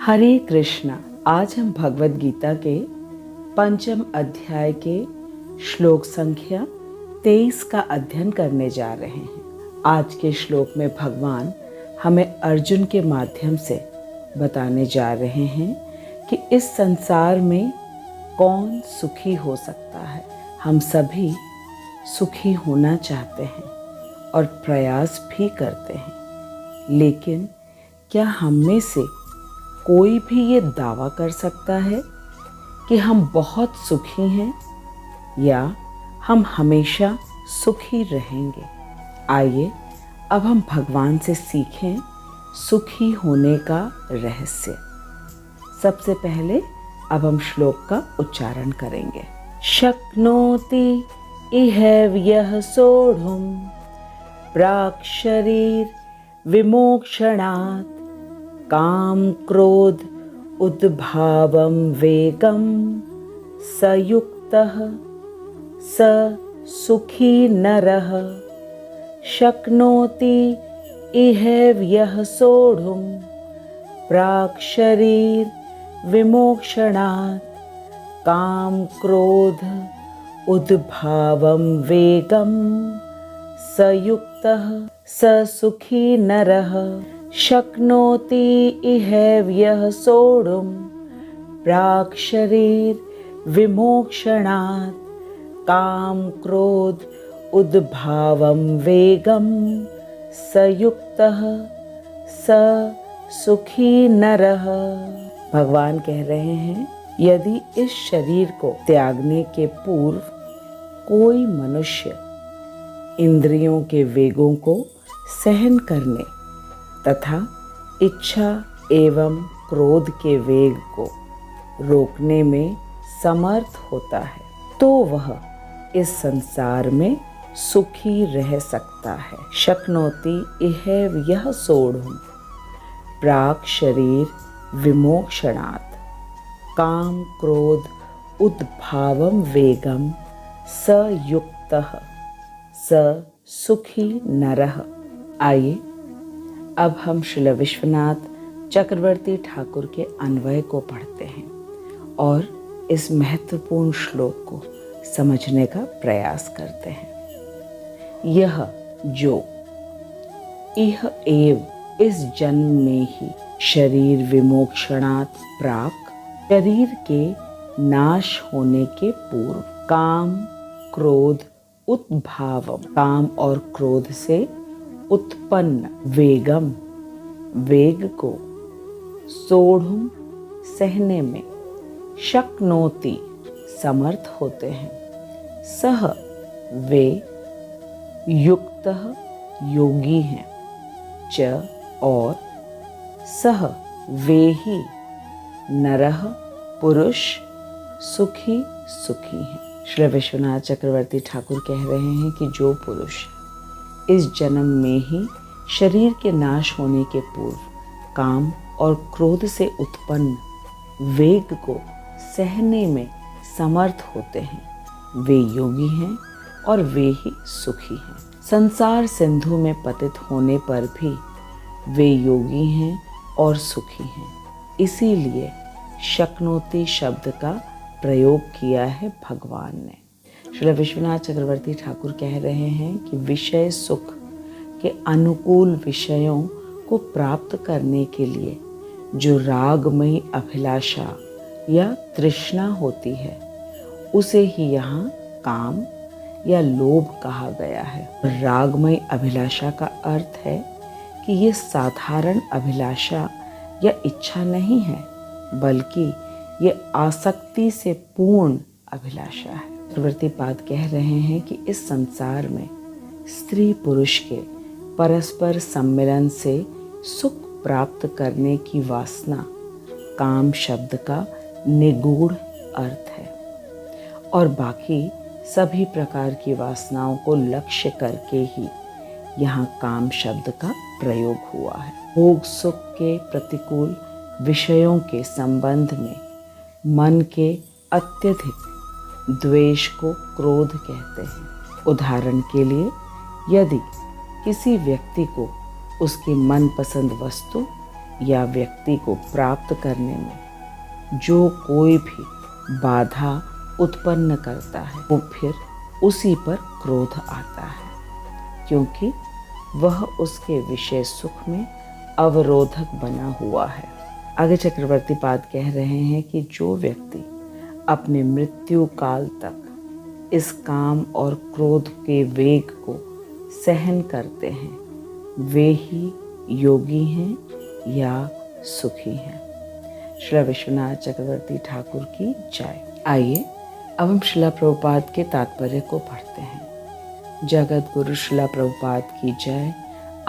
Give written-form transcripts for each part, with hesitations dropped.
हरे कृष्णा। आज हम भगवद गीता के पंचम अध्याय के श्लोक संख्या 23 का अध्ययन करने जा रहे हैं। आज के श्लोक में भगवान हमें अर्जुन के माध्यम से बताने जा रहे हैं कि इस संसार में कौन सुखी हो सकता है। हम सभी सुखी होना चाहते हैं और प्रयास भी करते हैं, लेकिन क्या हम में से कोई भी ये दावा कर सकता है कि हम बहुत सुखी हैं या हम हमेशा सुखी रहेंगे? आइए अब हम भगवान से सीखें सुखी होने का रहस्य। सबसे पहले अब हम श्लोक का उच्चारण करेंगे। शक्नोति इह यः सोढुं प्राक् शरीर विमोक्षणात् काम क्रोध उद्भावं वेगं स युक्तः स सुखी नरः। शक्नोति इह यः सोढुं प्राक् शरीर विमोक्षणात् काम क्रोध उद्भावं वेगं स युक्तः स सुखी नरः। शक्नोति इह यः सोढुं प्राक् शरीर विमोक्षणात् काम क्रोध उद्भावं वेगं स युक्तः स सुखी नरः। भगवान कह रहे हैं, यदि इस शरीर को त्यागने के पूर्व कोई मनुष्य इंद्रियों के वेगों को सहन करने तथा इच्छा एवं क्रोध के वेग को रोकने में समर्थ होता है, तो वह इस संसार में सुखी रह सकता है। शक्नोति इह यः सोढुं प्राक् शरीर विमोक्षणात् काम क्रोध उद्भावं वेगं स युक्तः स सुखी नरः। आइए अब हम श्रील विश्वनाथ चक्रवर्ती ठाकुर के अन्वय को पढ़ते हैं और इस महत्वपूर्ण श्लोक को समझने का प्रयास करते हैं। यह जो इह एव इस जन्म में ही शरीर विमोक्षणात् प्राक शरीर के नाश होने के पूर्व काम क्रोध उद्भावम काम और क्रोध से उत्पन्न वेगम वेग को सोढुं सहने में शक्नोति समर्थ होते हैं। सह वे युक्तः योगी हैं, च और सह वे ही नरः पुरुष सुखी हैं। श्री विश्वनाथ चक्रवर्ती ठाकुर कह रहे हैं कि जो पुरुष इस जन्म में ही शरीर के नाश होने के पूर्व काम और क्रोध से उत्पन्न वेग को सहने में समर्थ होते हैं, वे योगी हैं और वे ही सुखी हैं। संसार सिंधु में पतित होने पर भी वे योगी हैं और सुखी हैं। इसीलिए शक्नोति शब्द का प्रयोग किया है भगवान ने। श्री विश्वनाथ चक्रवर्ती ठाकुर कह रहे हैं कि विषय सुख के अनुकूल विषयों को प्राप्त करने के लिए जो रागमयी अभिलाषा या तृष्णा होती है, उसे ही यहाँ काम या लोभ कहा गया है। रागमयी अभिलाषा का अर्थ है कि ये साधारण अभिलाषा या इच्छा नहीं है, बल्कि ये आसक्ति से पूर्ण अभिलाषा है। प्रवृत्तिपाद कह रहे हैं कि इस संसार में स्त्री पुरुष के परस्पर सम्मिलन से सुख प्राप्त करने की वासना काम शब्द का निगूढ़ अर्थ है और बाकी सभी प्रकार की वासनाओं को लक्ष्य करके ही यहाँ काम शब्द का प्रयोग हुआ है। भोग सुख के प्रतिकूल विषयों के संबंध में मन के अत्यधिक द्वेष को क्रोध कहते हैं। उदाहरण के लिए, यदि किसी व्यक्ति को उसकी मनपसंद वस्तु या व्यक्ति को प्राप्त करने में जो कोई भी बाधा उत्पन्न करता है वो फिर उसी पर क्रोध आता है, क्योंकि वह उसके विषय सुख में अवरोधक बना हुआ है। आगे चक्रवर्ती पाद कह रहे हैं कि जो व्यक्ति अपने मृत्यु काल तक इस काम और क्रोध के वेग को सहन करते हैं वे ही योगी हैं या सुखी हैं। श्री विश्वनाथ चक्रवर्ती ठाकुर की जय। आइए अब हम श्रील प्रभुपाद के तात्पर्य को पढ़ते हैं। जगत गुरु श्रील प्रभुपाद की जय,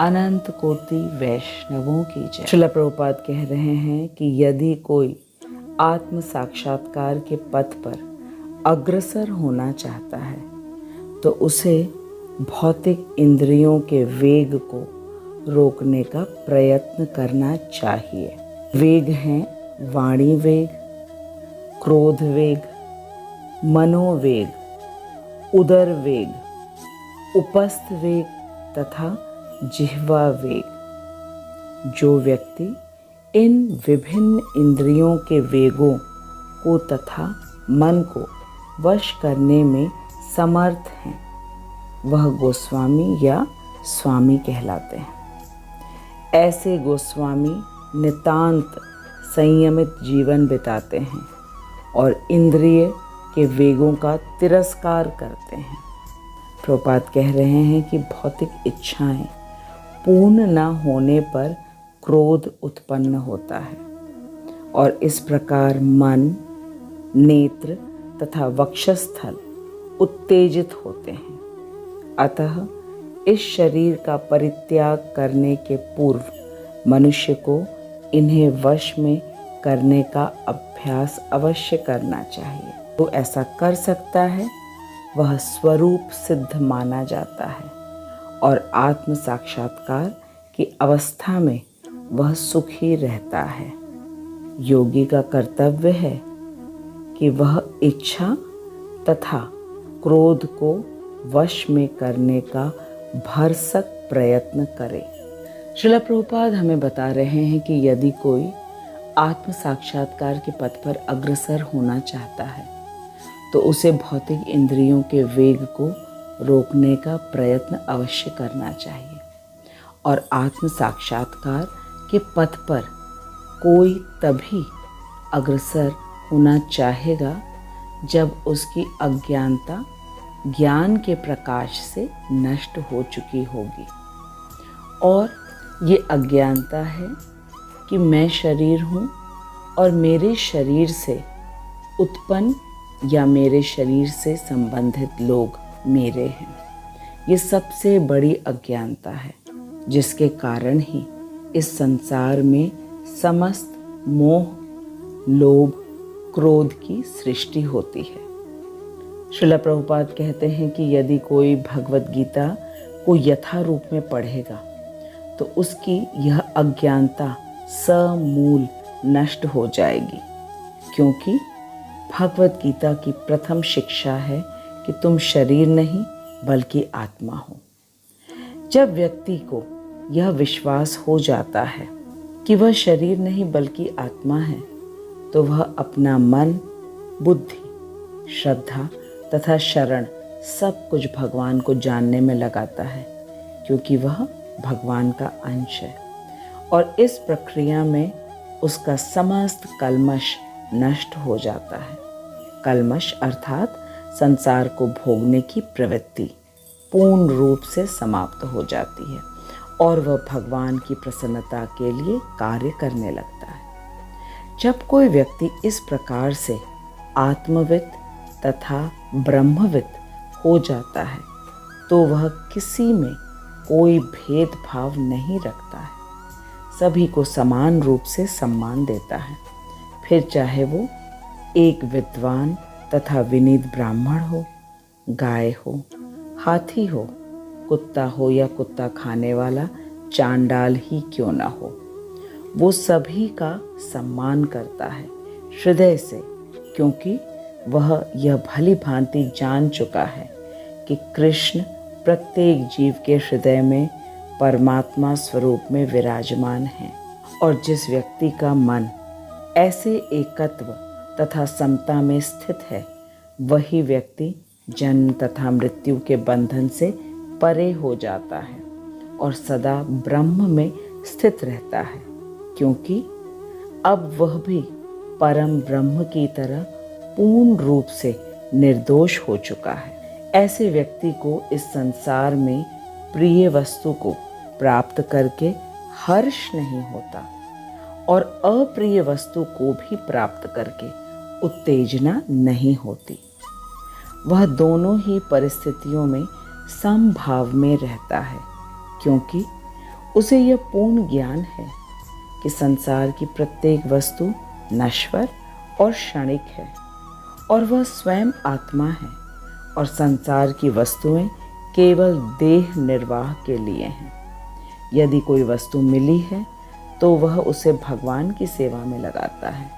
अनंत कोटि वैष्णवों की जय। श्रील प्रभुपाद कह रहे हैं कि यदि कोई आत्म साक्षात्कार के पथ पर अग्रसर होना चाहता है तो उसे भौतिक इंद्रियों के वेग को रोकने का प्रयत्न करना चाहिए। वेग हैं वाणी वेग, क्रोध वेग, मनोवेग, उदर वेग, उपस्थ वेग तथा जिह्वा वेग। जो व्यक्ति इन विभिन्न इंद्रियों के वेगों को तथा मन को वश करने में समर्थ हैं वह गोस्वामी या स्वामी कहलाते हैं। ऐसे गोस्वामी नितांत संयमित जीवन बिताते हैं और इंद्रिय के वेगों का तिरस्कार करते हैं। प्रभुपाद कह रहे हैं कि भौतिक इच्छाएं पूर्ण न होने पर क्रोध उत्पन्न होता है और इस प्रकार मन, नेत्र तथा वक्षस्थल उत्तेजित होते हैं। अतः इस शरीर का परित्याग करने के पूर्व मनुष्य को इन्हें वश में करने का अभ्यास अवश्य करना चाहिए। तो ऐसा कर सकता है वह स्वरूप सिद्ध माना जाता है और आत्म साक्षात्कार की अवस्था में वह सुखी रहता है। योगी का कर्तव्य है कि वह इच्छा तथा क्रोध को वश में करने का भरसक प्रयत्न करे। श्रील प्रभुपाद हमें बता रहे हैं कि यदि कोई आत्म साक्षात्कार के पथ पर अग्रसर होना चाहता है तो उसे भौतिक इंद्रियों के वेग को रोकने का प्रयत्न अवश्य करना चाहिए और आत्म साक्षात्कार के पथ पर कोई तभी अग्रसर होना चाहेगा जब उसकी अज्ञानता ज्ञान के प्रकाश से नष्ट हो चुकी होगी। और ये अज्ञानता है कि मैं शरीर हूँ और मेरे शरीर से उत्पन्न या मेरे शरीर से संबंधित लोग मेरे हैं। ये सबसे बड़ी अज्ञानता है जिसके कारण ही इस संसार में समस्त मोह, लोभ, क्रोध की सृष्टि होती है। श्रील प्रभुपाद कहते हैं कि यदि कोई भगवत गीता को यथा रूप में पढ़ेगा तो उसकी यह अज्ञानता समूल नष्ट हो जाएगी, क्योंकि भगवत गीता की प्रथम शिक्षा है कि तुम शरीर नहीं बल्कि आत्मा हो। जब व्यक्ति को यह विश्वास हो जाता है कि वह शरीर नहीं बल्कि आत्मा है तो वह अपना मन, बुद्धि, श्रद्धा तथा शरण सब कुछ भगवान को जानने में लगाता है, क्योंकि वह भगवान का अंश है और इस प्रक्रिया में उसका समस्त कल्मश नष्ट हो जाता है। कल्मश अर्थात संसार को भोगने की प्रवृत्ति पूर्ण रूप से समाप्त हो जाती है और वह भगवान की प्रसन्नता के लिए कार्य करने लगता है। जब कोई व्यक्ति इस प्रकार से आत्मविद तथा ब्रह्मविद हो जाता है तो वह किसी में कोई भेदभाव नहीं रखता है, सभी को समान रूप से सम्मान देता है, फिर चाहे वो एक विद्वान तथा विनीत ब्राह्मण हो, गाय हो, हाथी हो, कुत्ता हो या कुत्ता खाने वाला चांडाल ही क्यों ना हो, वो सभी का सम्मान करता है हृदय से, क्योंकि वह यह भली भांति जान चुका है कि कृष्ण प्रत्येक जीव के हृदय में परमात्मा स्वरूप में विराजमान हैं और जिस व्यक्ति का मन ऐसे एकत्व तथा समता में स्थित है, वही व्यक्ति जन्म तथा मृत्यु के बंधन से परे हो जाता है और सदा ब्रह्म में स्थित रहता है, क्योंकि अब वह भी परम ब्रह्म की तरह पूर्ण रूप से निर्दोष हो चुका है। ऐसे व्यक्ति को इस संसार में प्रिय वस्तु को प्राप्त करके हर्ष नहीं होता और अप्रिय वस्तु को भी प्राप्त करके उत्तेजना नहीं होती। वह दोनों ही परिस्थितियों में समभाव में रहता है, क्योंकि उसे यह पूर्ण ज्ञान है कि संसार की प्रत्येक वस्तु नश्वर और क्षणिक है और वह स्वयं आत्मा है और संसार की वस्तुएं केवल देह निर्वाह के लिए हैं। यदि कोई वस्तु मिली है तो वह उसे भगवान की सेवा में लगाता है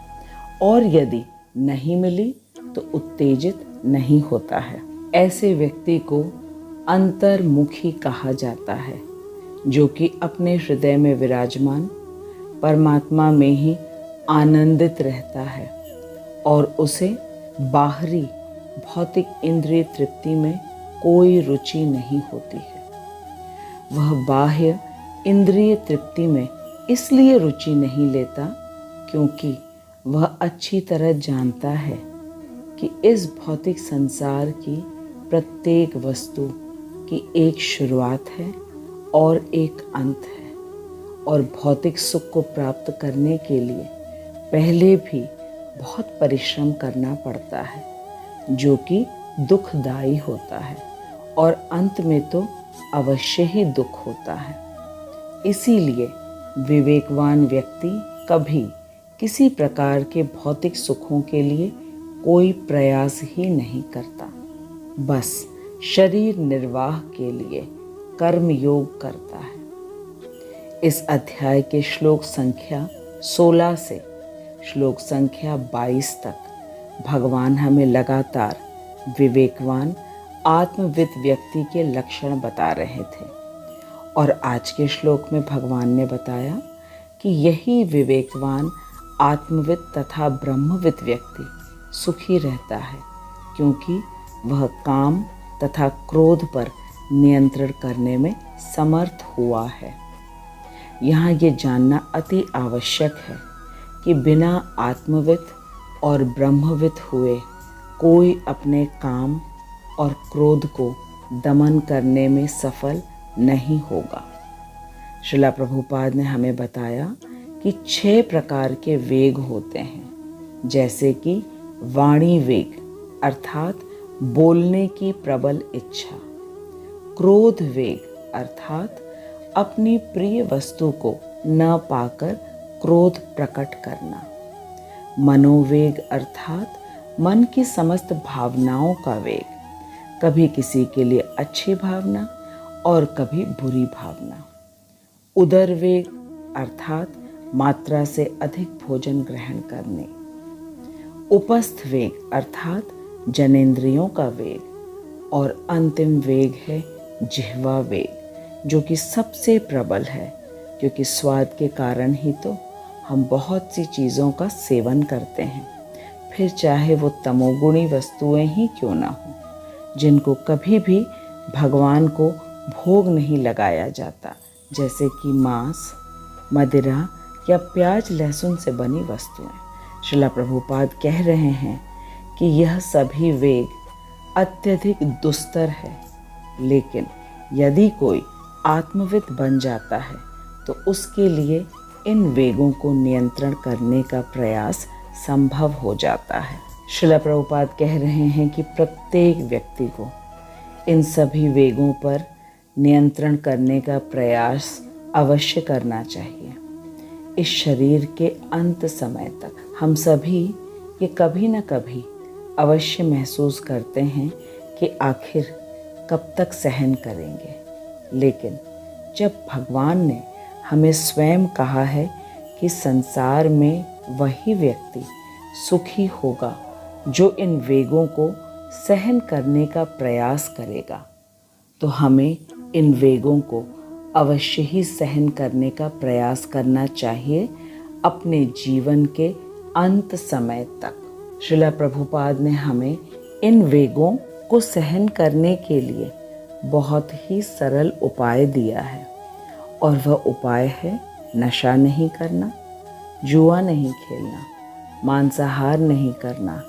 और यदि नहीं मिली तो उत्तेजित नहीं होता है। ऐसे व्यक्ति को अंतर्मुखी कहा जाता है, जो कि अपने हृदय में विराजमान परमात्मा में ही आनंदित रहता है और उसे बाहरी भौतिक इंद्रिय तृप्ति में कोई रुचि नहीं होती है। वह बाह्य इंद्रिय तृप्ति में इसलिए रुचि नहीं लेता क्योंकि वह अच्छी तरह जानता है कि इस भौतिक संसार की प्रत्येक वस्तु की एक शुरुआत है और एक अंत है और भौतिक सुख को प्राप्त करने के लिए पहले भी बहुत परिश्रम करना पड़ता है, जो कि दुखदायी होता है और अंत में तो अवश्य ही दुख होता है। इसीलिए विवेकवान व्यक्ति कभी किसी प्रकार के भौतिक सुखों के लिए कोई प्रयास ही नहीं करता, बस शरीर निर्वाह के लिए कर्म योग करता है। इस अध्याय के श्लोक संख्या 16 से श्लोक संख्या 22 तक भगवान हमें लगातार विवेकवान आत्मविद व्यक्ति के लक्षण बता रहे थे और आज के श्लोक में भगवान ने बताया कि यही विवेकवान आत्मविद तथा ब्रह्मविद व्यक्ति सुखी रहता है, क्योंकि वह काम तथा क्रोध पर नियंत्रण करने में समर्थ हुआ है। यहाँ ये जानना अति आवश्यक है कि बिना आत्मविद और ब्रह्मविद हुए कोई अपने काम और क्रोध को दमन करने में सफल नहीं होगा। श्रील प्रभुपाद ने हमें बताया कि 6 प्रकार के वेग होते हैं, जैसे कि वाणी वेग अर्थात बोलने की प्रबल इच्छा, क्रोध वेग अर्थात अपनी प्रिय वस्तु को न पाकर क्रोध प्रकट करना, मनोवेग अर्थात मन की समस्त भावनाओं का वेग, कभी किसी के लिए अच्छी भावना और कभी बुरी भावना, उदर वेग अर्थात मात्रा से अधिक भोजन ग्रहण करने, उपस्थ वेग अर्थात जनेंद्रियों का वेग और अंतिम वेग है जिह्वा वेग, जो कि सबसे प्रबल है, क्योंकि स्वाद के कारण ही तो हम बहुत सी चीज़ों का सेवन करते हैं, फिर चाहे वो तमोगुणी वस्तुएं ही क्यों ना हो, जिनको कभी भी भगवान को भोग नहीं लगाया जाता, जैसे कि मांस, मदिरा या प्याज लहसुन से बनी वस्तुएं। श्रील प्रभुपाद कह रहे हैं कि यह सभी वेग अत्यधिक दुस्तर है, लेकिन यदि कोई आत्मविद बन जाता है तो उसके लिए इन वेगों को नियंत्रण करने का प्रयास संभव हो जाता है। श्रील प्रभुपाद कह रहे हैं कि प्रत्येक व्यक्ति को इन सभी वेगों पर नियंत्रण करने का प्रयास अवश्य करना चाहिए। इस शरीर के अंत समय तक हम सभी ये कभी न कभी अवश्य महसूस करते हैं कि आखिर कब तक सहन करेंगे, लेकिन जब भगवान ने हमें स्वयं कहा है कि संसार में वही व्यक्ति सुखी होगा जो इन वेगों को सहन करने का प्रयास करेगा, तो हमें इन वेगों को अवश्य ही सहन करने का प्रयास करना चाहिए अपने जीवन के अंत समय तक। श्रील प्रभुपाद ने हमें इन वेगों को सहन करने के लिए बहुत ही सरल उपाय दिया है, और वह उपाय है नशा नहीं करना, जुआ नहीं खेलना, मांसाहार नहीं करना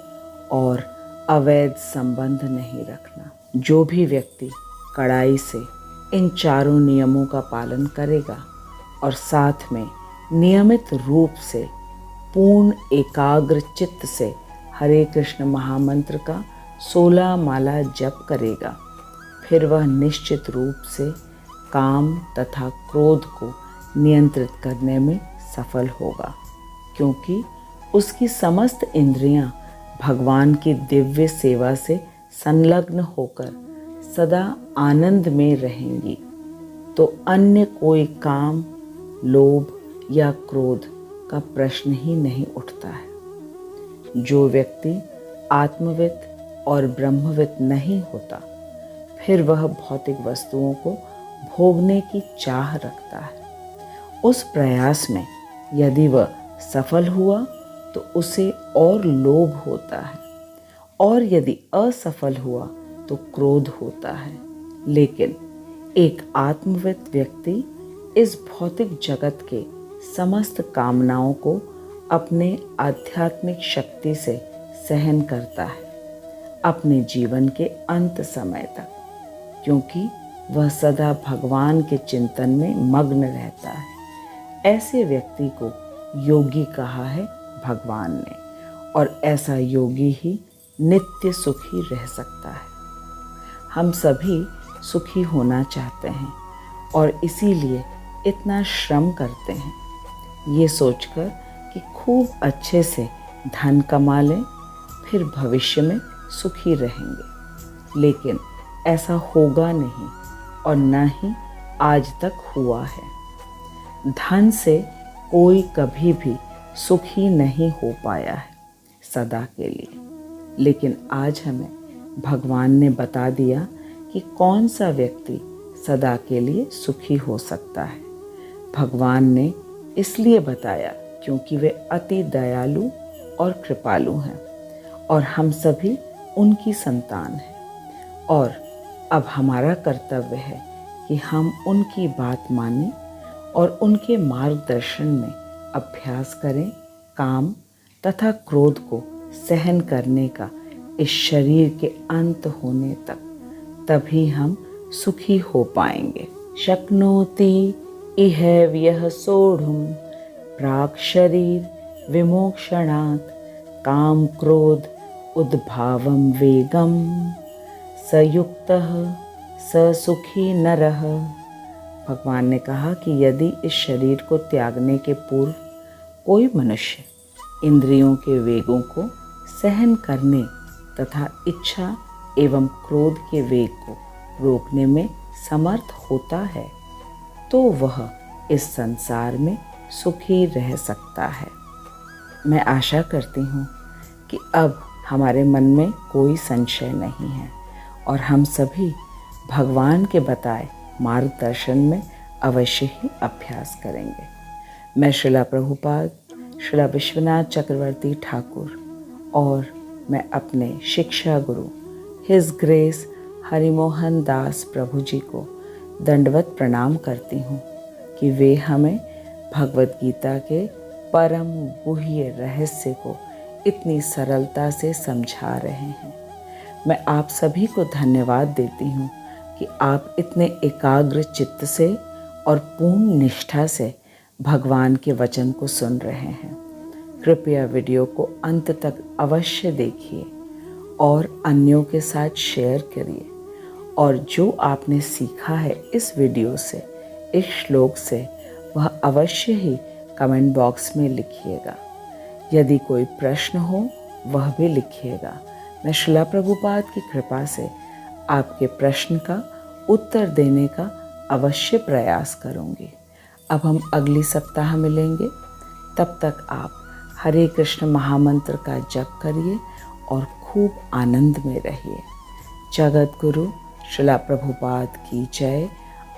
और अवैध संबंध नहीं रखना। जो भी व्यक्ति कड़ाई से इन चारों नियमों का पालन करेगा और साथ में नियमित रूप से पूर्ण एकाग्र चित्त से हरे कृष्ण महामंत्र का 16 माला जप करेगा, फिर वह निश्चित रूप से काम तथा क्रोध को नियंत्रित करने में सफल होगा, क्योंकि उसकी समस्त इंद्रियां भगवान की दिव्य सेवा से संलग्न होकर सदा आनंद में रहेंगी। तो अन्य कोई काम, लोभ या क्रोध का प्रश्न ही नहीं उठता है। जो व्यक्ति आत्मविद और ब्रह्मविद नहीं होता, फिर वह भौतिक वस्तुओं को भोगने की चाह रखता है। उस प्रयास में यदि वह सफल हुआ तो उसे और लोभ होता है, और यदि असफल हुआ तो क्रोध होता है। लेकिन एक आत्मविद व्यक्ति इस भौतिक जगत के समस्त कामनाओं को अपने आध्यात्मिक शक्ति से सहन करता है अपने जीवन के अंत समय तक, क्योंकि वह सदा भगवान के चिंतन में मग्न रहता है। ऐसे व्यक्ति को योगी कहा है भगवान ने, और ऐसा योगी ही नित्य सुखी रह सकता है। हम सभी सुखी होना चाहते हैं और इसीलिए इतना श्रम करते हैं, ये सोचकर कि खूब अच्छे से धन कमा लें, फिर भविष्य में सुखी रहेंगे। लेकिन ऐसा होगा नहीं, और न ही आज तक हुआ है। धन से कोई कभी भी सुखी नहीं हो पाया है सदा के लिए। लेकिन आज हमें भगवान ने बता दिया कि कौन सा व्यक्ति सदा के लिए सुखी हो सकता है। भगवान ने इसलिए बताया क्योंकि वे अति दयालु और कृपालु हैं, और हम सभी उनकी संतान हैं। और अब हमारा कर्तव्य है कि हम उनकी बात मानें और उनके मार्गदर्शन में अभ्यास करें, काम तथा क्रोध को सहन करने का इस शरीर के अंत होने तक। तभी हम सुखी हो पाएंगे। शक्नोति इह व्यः सोढुं प्राक् शरीर विमोक्षणात् काम क्रोध उद्भावं वेगम सयुक्तः स सुखी नरः। भगवान ने कहा कि यदि इस शरीर को त्यागने के पूर्व कोई मनुष्य इंद्रियों के वेगों को सहन करने तथा इच्छा एवं क्रोध के वेग को रोकने में समर्थ होता है, तो वह इस संसार में सुखी रह सकता है। मैं आशा करती हूँ कि अब हमारे मन में कोई संशय नहीं है और हम सभी भगवान के बताए मार्गदर्शन में अवश्य ही अभ्यास करेंगे। मैं श्रीला प्रभुपाद, श्रीला विश्वनाथ चक्रवर्ती ठाकुर और मैं अपने शिक्षा गुरु हिज ग्रेस हरिमोहन दास प्रभु जी को दंडवत प्रणाम करती हूँ कि वे हमें भगवत गीता के परम गुह्य रहस्य को इतनी सरलता से समझा रहे हैं। मैं आप सभी को धन्यवाद देती हूँ कि आप इतने एकाग्र चित्त से और पूर्ण निष्ठा से भगवान के वचन को सुन रहे हैं। कृपया वीडियो को अंत तक अवश्य देखिए और अन्यों के साथ शेयर करिए, और जो आपने सीखा है इस वीडियो से, इस श्लोक से, वह अवश्य ही कमेंट बॉक्स में लिखिएगा। यदि कोई प्रश्न हो वह भी लिखिएगा। मैं श्रीला प्रभुपाद की कृपा से आपके प्रश्न का उत्तर देने का अवश्य प्रयास करूंगी। अब हम अगली सप्ताह मिलेंगे, तब तक आप हरे कृष्ण महामंत्र का जप करिए और खूब आनंद में रहिए। जगत गुरु श्रीला प्रभुपाद की जय।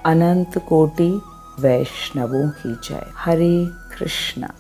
अनंत कोटि वैष्णवों की जय। हरे कृष्णा।